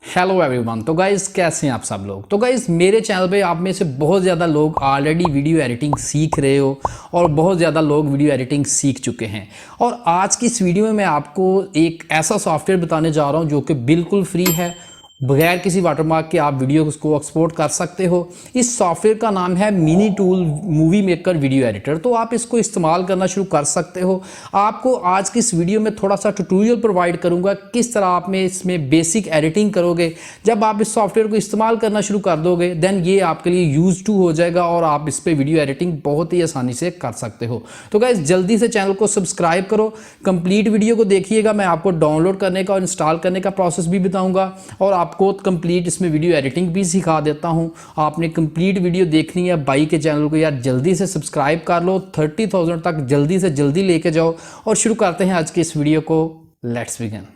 Hello everyone. तो guys कैसे हैं आप सब लोग। तो गाइज़ मेरे चैनल पे आप में से बहुत ज़्यादा लोग ऑलरेडी वीडियो एडिटिंग सीख रहे हो और बहुत ज़्यादा लोग वीडियो एडिटिंग सीख चुके हैं। और आज की इस वीडियो में मैं आपको एक ऐसा सॉफ्टवेयर बताने जा रहा हूं जो कि बिल्कुल फ्री है, बगैर किसी वाटरमार्क के आप वीडियो को एक्सपोर्ट कर सकते हो। इस सॉफ्टवेयर का नाम है mini tool movie maker video editor. तो आप इसको इस्तेमाल करना शुरू कर सकते हो। आपको आज की इस वीडियो में थोड़ा सा ट्यूटोरियल प्रोवाइड करूंगा किस तरह आप में इसमें बेसिक एडिटिंग करोगे। जब आप इस सॉफ्टवेयर को इस्तेमाल करना शुरू कर दोगे देन ये आपके लिए यूज टू हो जाएगा और आप इस पर वीडियो एडिटिंग बहुत ही आसानी से कर सकते हो। तो गाइस जल्दी से चैनल को सब्सक्राइब करो, कंप्लीट वीडियो को देखिएगा। मैं आपको डाउनलोड करने का और इंस्टॉल करने का प्रोसेस भी बताऊंगा और आपको कंप्लीट इसमें वीडियो एडिटिंग भी सिखा देता हूं। आपने कंप्लीट वीडियो देखनी है, भाई के चैनल को यार जल्दी से सब्सक्राइब कर लो, 30,000 तक जल्दी से जल्दी लेके जाओ। और शुरू करते हैं आज की इस वीडियो को। Let's begin.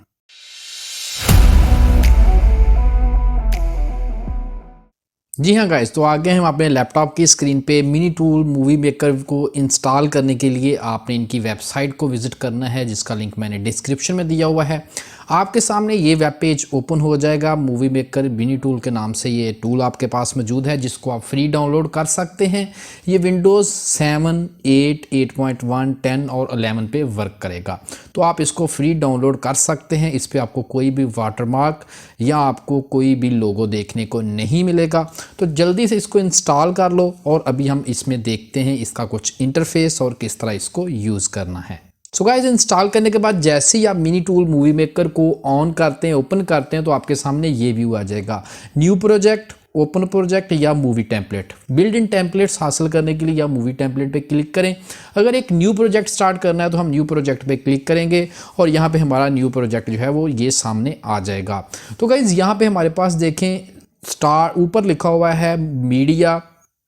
जी हाँ गाइस, तो आगे हम अपने लैपटॉप की स्क्रीन पे मिनी टूल मूवी मेकर को इंस्टॉल करने के लिए आपने इनकी वेबसाइट को विज़िट करना है, जिसका लिंक मैंने डिस्क्रिप्शन में दिया हुआ है। आपके सामने ये वेब पेज ओपन हो जाएगा। मूवी मेकर मिनी टूल के नाम से ये टूल आपके पास मौजूद है, जिसको आप फ्री डाउनलोड कर सकते हैं। ये विंडोज़ 7, 8, 8.1, 10 और 11 पे वर्क करेगा। तो आप इसको फ्री डाउनलोड कर सकते हैं। इस पर आपको कोई भी वाटरमार्क या आपको कोई भी लोगो देखने को नहीं मिलेगा। तो जल्दी से इसको इंस्टॉल कर लो और अभी हम इसमें देखते हैं इसका कुछ इंटरफेस और किस तरह इसको यूज़ करना है। सो गाइस, इंस्टॉल करने के बाद जैसे ही आप मिनी टूल मूवी मेकर को ऑन करते हैं, ओपन करते हैं, तो आपके सामने ये व्यू आ जाएगा। न्यू प्रोजेक्ट, ओपन प्रोजेक्ट या movie template. Build in templates हासिल करने के लिए या मूवी टेम्पलेट पे क्लिक करें। अगर एक न्यू प्रोजेक्ट स्टार्ट करना है तो हम न्यू प्रोजेक्ट पे क्लिक करेंगे और यहाँ पे हमारा न्यू प्रोजेक्ट जो है वो ये सामने आ जाएगा। तो गाइस यहाँ पे हमारे पास देखें स्टार ऊपर लिखा हुआ है media,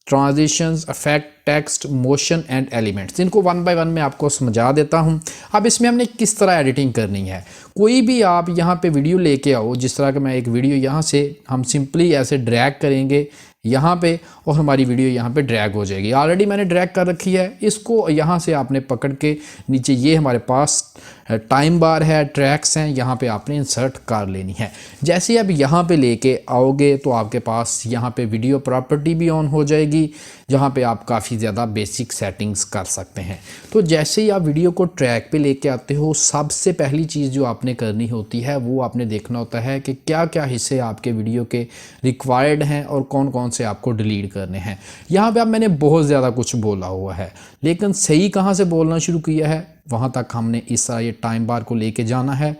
transitions, effect, text, motion and elements. इनको वन बाय वन मैं आपको समझा देता हूं। अब इसमें हमने किस तरह एडिटिंग करनी है। कोई भी आप यहां पे वीडियो लेके आओ, जिस तरह का मैं एक वीडियो यहां से हम सिंपली ऐसे ड्रैग करेंगे यहाँ पे और हमारी वीडियो यहाँ पे ड्रैग हो जाएगी। ऑलरेडी मैंने ड्रैग कर रखी है। इसको यहाँ से आपने पकड़ के नीचे ये हमारे पास टाइम बार है, ट्रैक्स हैं, यहाँ पे आपने इंसर्ट कर लेनी है। जैसे ही आप यहाँ पे लेके आओगे तो आपके पास यहाँ पे वीडियो प्रॉपर्टी भी ऑन हो जाएगी, जहाँ पे आप काफ़ी ज़्यादा बेसिक सेटिंग्स कर सकते हैं। तो जैसे ही आप वीडियो को ट्रैक पे लेके आते हो, सबसे पहली चीज़ जो आपने करनी होती है वो आपने देखना होता है कि क्या क्या हिस्से आपके वीडियो के रिक्वायर्ड हैं और कौन कौन से आपको डिलीट करने हैं। यहाँ पे अब मैंने बहुत ज़्यादा कुछ बोला हुआ है, लेकिन सही कहाँ से बोलना शुरू किया है वहाँ तक हमने इस ये टाइम बार को लेके जाना है।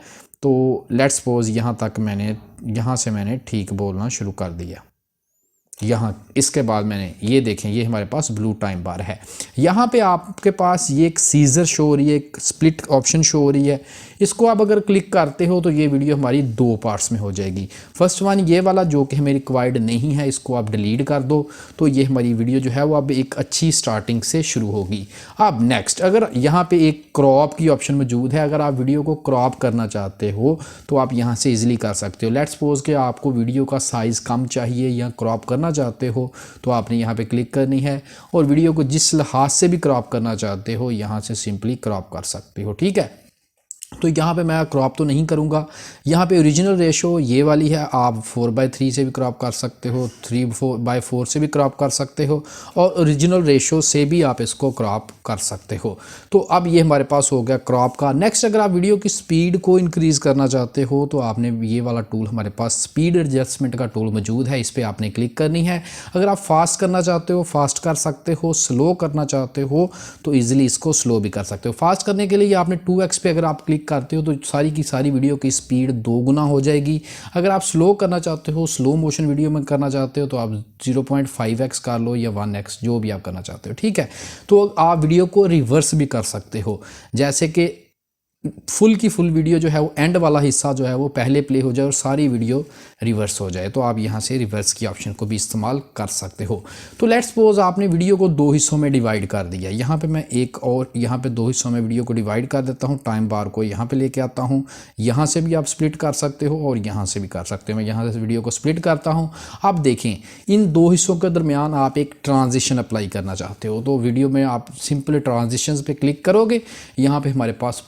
तो लेट्स सपोज यहाँ से मैंने ठीक बोलना शुरू कर दिया। यहाँ इसके बाद मैंने ये देखें, ये हमारे पास ब्लू टाइम बार है। यहाँ पे आपके पास ये एक सीजर शो हो रही है, एक स्प्लिट ऑप्शन शो हो रही है। इसको आप अगर क्लिक करते हो तो ये वीडियो हमारी दो पार्ट्स में हो जाएगी। फर्स्ट वन ये वाला जो कि हमें रिक्वायर्ड नहीं है, इसको आप डिलीट कर दो तो ये हमारी वीडियो जो है वो अब एक अच्छी स्टार्टिंग से शुरू होगी। अब नेक्स्ट, अगर यहाँ पे एक क्रॉप की ऑप्शन मौजूद है। अगर आप वीडियो को क्रॉप करना चाहते हो तो आप यहाँ से ईजिली कर सकते हो। लेट्स सपोज कि आपको वीडियो का साइज़ कम चाहिए या क्रॉप करना चाहते हो तो आपने यहाँ पे क्लिक करनी है और वीडियो को जिस लिहाज से भी क्रॉप करना चाहते हो यहाँ से सिंपली क्रॉप कर सकते हो। ठीक है, तो यहाँ पे मैं क्रॉप तो नहीं करूँगा। यहाँ पे ओरिजिनल रेशो ये वाली है, आप 4:3 से भी क्रॉप कर सकते हो, 3:4 से भी क्रॉप कर सकते हो और ओरिजिनल रेशो से भी आप इसको क्रॉप कर सकते हो। तो अब ये हमारे पास हो गया क्रॉप का। नेक्स्ट, अगर आप वीडियो की स्पीड को इंक्रीज़ करना चाहते हो तो आपने ये वाला टूल, हमारे पास स्पीड एडजस्टमेंट का टूल मौजूद है, इस पर आपने क्लिक करनी है। अगर आप फास्ट करना चाहते हो फास्ट कर सकते हो, स्लो करना चाहते हो तो ईजिली इसको स्लो भी कर सकते हो। फास्ट करने के लिए आपने 2x पे अगर आप क्लिक करते हो तो सारी की सारी वीडियो की स्पीड 2 गुना हो जाएगी। अगर आप स्लो करना चाहते हो, स्लो मोशन वीडियो में करना चाहते हो तो आप 0.5x कर लो या 1x, जो भी आप करना चाहते हो। ठीक है, तो आप वीडियो को रिवर्स भी कर सकते हो, जैसे कि फुल की फुल वीडियो जो है वो एंड वाला हिस्सा जो है वो पहले प्ले हो जाए और सारी वीडियो रिवर्स हो जाए। तो आप यहाँ से रिवर्स की ऑप्शन को भी इस्तेमाल कर सकते हो। तो लेट्स सपोज आपने वीडियो को 2 हिस्सों में डिवाइड कर दिया। यहाँ पे मैं एक और यहाँ पे 2 हिस्सों में वीडियो को डिवाइड कर देता हूँ। टाइम बार को यहाँ पे लेके आता हूँ। यहाँ से भी आप स्प्लिट कर सकते हो और यहाँ से भी कर सकते हो। मैं यहाँ से वीडियो को स्प्लिट करता हूँ। अब देखें, इन 2 हिस्सों के दरमियान आप एक ट्रांजिशन अप्लाई करना चाहते हो तो वीडियो में आप सिंपल ट्रांजिशंस पे क्लिक करोगे। यहाँ पे हमारे पास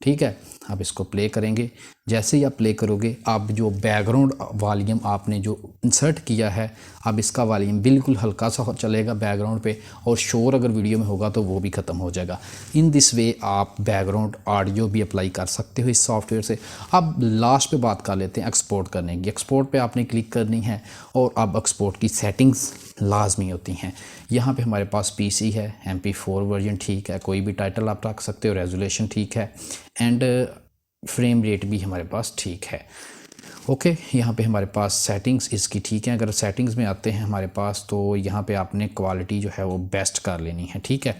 ठीक है। आप इसको प्ले करेंगे, जैसे ही आप प्ले करोगे आप जो बैकग्राउंड वॉल्यूम आपने जो इंसर्ट किया है, अब इसका वॉल्यूम बिल्कुल हल्का सा चलेगा बैकग्राउंड पे, और शोर अगर वीडियो में होगा तो वो भी ख़त्म हो जाएगा। इन दिस वे आप बैकग्राउंड ऑडियो भी अप्लाई कर सकते हो इस सॉफ्टवेयर से। अब लास्ट पे बात कर लेते हैं एक्सपोर्ट करने की। एक्सपोर्ट पे आपने क्लिक करनी है और अब एक्सपोर्ट की सेटिंग्स लाजमी होती हैं। यहाँ पे हमारे पास पीसी है, MP4 वर्जन ठीक है, कोई भी टाइटल आप रख सकते हो, रेजोल्यूशन ठीक है, एंड फ्रेम रेट भी हमारे पास ठीक है। ओके, यहाँ पे हमारे पास सेटिंग्स इसकी ठीक है। अगर सेटिंग्स में आते हैं हमारे पास तो यहाँ पे आपने क्वालिटी जो है वो बेस्ट कर लेनी है, ठीक है।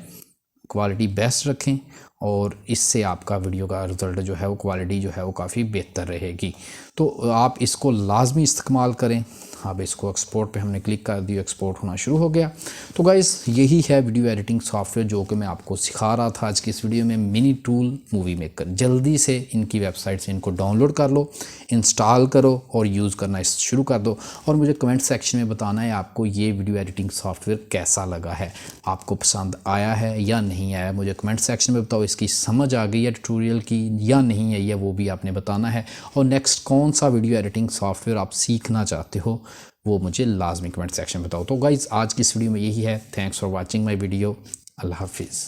क्वालिटी बेस्ट रखें और इससे आपका वीडियो का रिज़ल्ट जो है वो क्वालिटी जो है वो काफ़ी बेहतर रहेगी। तो आप इसको लाजमी इस्तेमाल करें। अब इसको एक्सपोर्ट पे हमने क्लिक कर दिया, एक्सपोर्ट होना शुरू हो गया। तो गाइस यही है वीडियो एडिटिंग सॉफ्टवेयर जो कि मैं आपको सिखा रहा था आज की इस वीडियो में, मिनी टूल मूवी मेकर। जल्दी से इनकी वेबसाइट से इनको डाउनलोड कर लो, इंस्टॉल करो और यूज़ करना शुरू कर दो। और मुझे कमेंट सेक्शन में बताना है आपको ये वीडियो एडिटिंग सॉफ्टवेयर कैसा लगा है, आपको पसंद आया है या नहीं आया। मुझे कमेंट सेक्शन में बताओ, इसकी समझ आ गई है ट्यूटोरियल की या नहीं है, या वो भी आपने बताना है। और नेक्स्ट कौन सा वीडियो एडिटिंग सॉफ्टवेयर आप सीखना चाहते हो वो मुझे लाजमी कमेंट सेक्शन में बताओ। तो गाइज़ आज की इस वीडियो में यही है। Thanks for watching my video. अल्लाह हाफिज़।